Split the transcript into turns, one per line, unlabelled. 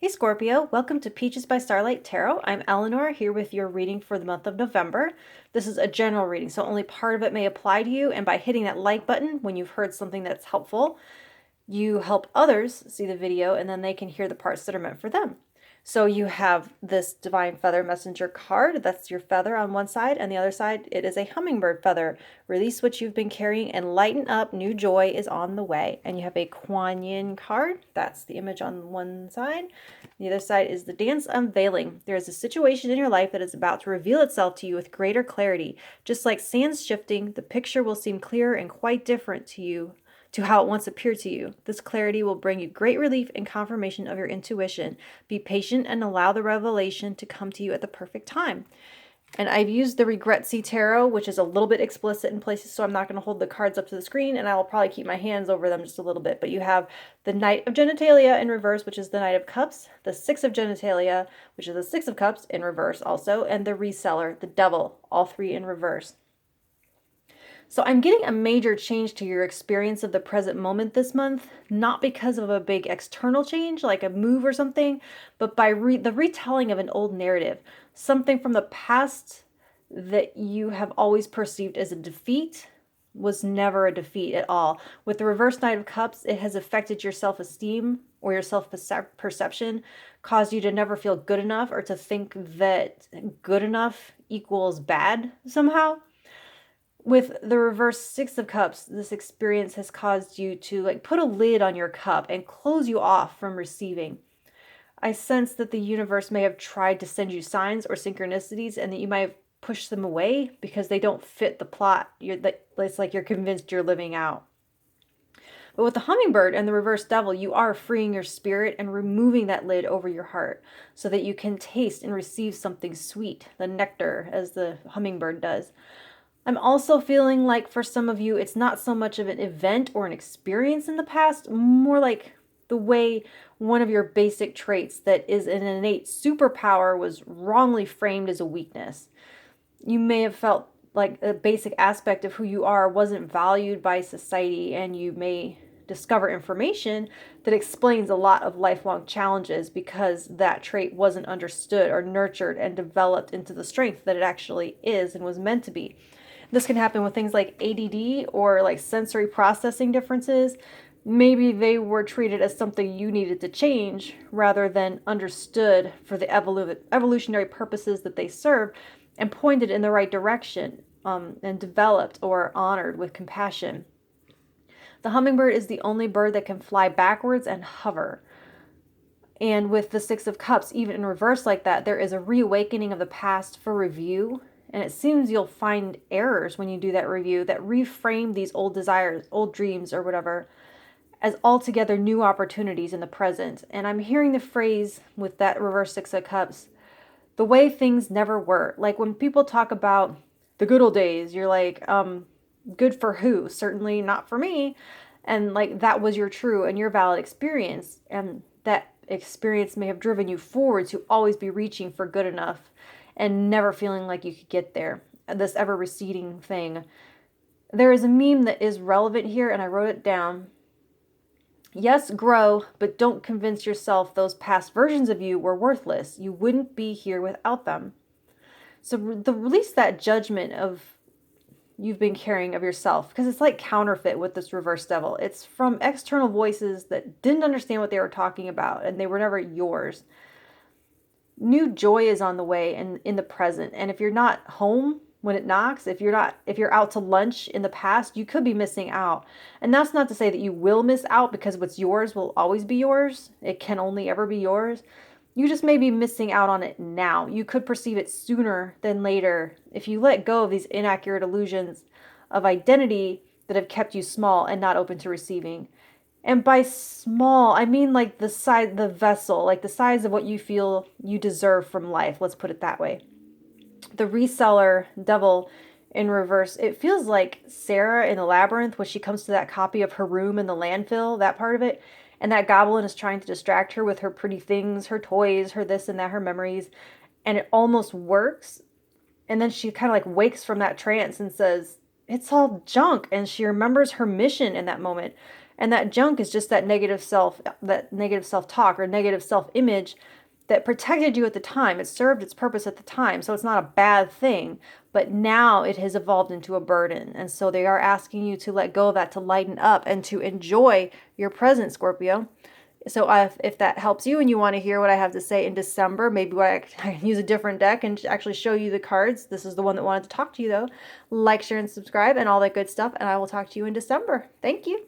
Hey Scorpio, welcome to Peaches by Starlight Tarot. I'm Eleanor here with your reading for the month of November. This is a general reading, so only part of it may apply to you, and by hitting that like button when you've heard something that's helpful, you help others see the video and then they can hear the parts that are meant for them. So you have this Divine Feather Messenger card. That's your feather on one side, and the other side, it is a hummingbird feather. Release what you've been carrying and lighten up. New joy is on the way. And you have a Kuan card. That's the image on one side. The other side is the Dance Unveiling. There is a situation in your life that is about to reveal itself to you with greater clarity. Just like sands shifting, the picture will seem clearer and quite different to you to how it once appeared to you. This clarity will bring you great relief and confirmation of your intuition. Be patient and allow the revelation to come to you at the perfect time. And I've used the Regretsy tarot, which is a little bit explicit in places, so I'm not going to hold the cards up to the screen, and I will probably keep my hands over them just a little bit. But you have the Knight of Genitalia in reverse, which is the Knight of Cups, the Six of Genitalia, which is the Six of Cups in reverse also, and the Reseller, the Devil, all three in reverse. So I'm getting a major change to your experience of the present moment this month, not because of a big external change like a move or something, but by the retelling of an old narrative, something from the past that you have always perceived as a defeat was never a defeat at all. With the reverse Knight of Cups, it has affected your self-esteem or your self-perception, caused you to never feel good enough or to think that good enough equals bad somehow. With the reverse Six of Cups, this experience has caused you to put a lid on your cup and close you off from receiving. I sense that the universe may have tried to send you signs or synchronicities and that you might have pushed them away because they don't fit the plot. It's like you're convinced you're living out. But with the hummingbird and the reverse devil, you are freeing your spirit and removing that lid over your heart so that you can taste and receive something sweet, the nectar, as the hummingbird does. I'm also feeling like for some of you, it's not so much of an event or an experience in the past, more like the way one of your basic traits that is an innate superpower was wrongly framed as a weakness. You may have felt like a basic aspect of who you are wasn't valued by society, and you may discover information that explains a lot of lifelong challenges because that trait wasn't understood or nurtured and developed into the strength that it actually is and was meant to be. This can happen with things like ADD or like sensory processing differences. Maybe they were treated as something you needed to change rather than understood for the evolutionary purposes that they serve and pointed in the right direction and developed or honored with compassion. The hummingbird is the only bird that can fly backwards and hover. And with the Six of Cups, even in reverse like that, there is a reawakening of the past for review. And it seems you'll find errors when you do that review that reframe these old desires, old dreams, or whatever, as altogether new opportunities in the present. And I'm hearing the phrase with that reverse Six of Cups, the way things never were. Like when people talk about the good old days, you're like, good for who? Certainly not for me. And like that was your true and your valid experience. And that experience may have driven you forward to always be reaching for good enough and never feeling like you could get there. This ever receding thing. There is a meme that is relevant here, and I wrote it down. Yes, grow, but don't convince yourself those past versions of you were worthless. You wouldn't be here without them. So release that judgment of you've been carrying of yourself, because it's like counterfeit with this reverse devil. It's from external voices that didn't understand what they were talking about, and they were never yours. New joy is on the way and in the present. And if you're not home when it knocks, if you're out to lunch in the past, you could be missing out. And that's not to say that you will miss out, because what's yours will always be yours. It can only ever be yours. You just may be missing out on it now. You could perceive it sooner than later if you let go of these inaccurate illusions of identity that have kept you small and not open to receiving. And by small, I mean like the size, the vessel, like the size of what you feel you deserve from life. Let's put it that way. The Reseller devil in reverse, it feels like Sarah in the labyrinth when she comes to that copy of her room in the landfill, that part of it. And that goblin is trying to distract her with her pretty things, her toys, her this and that, her memories. And it almost works. And then she kind of like wakes from that trance and says, it's all junk. And she remembers her mission in that moment. And that junk is just that negative self-talk or negative self-image that protected you at the time. It served its purpose at the time. So it's not a bad thing, but now it has evolved into a burden. And so they are asking you to let go of that, to lighten up and to enjoy your present, Scorpio. So if that helps you and you want to hear what I have to say in December, maybe I can use a different deck and actually show you the cards. This is the one that wanted to talk to you though. Like, share, and subscribe and all that good stuff. And I will talk to you in December. Thank you.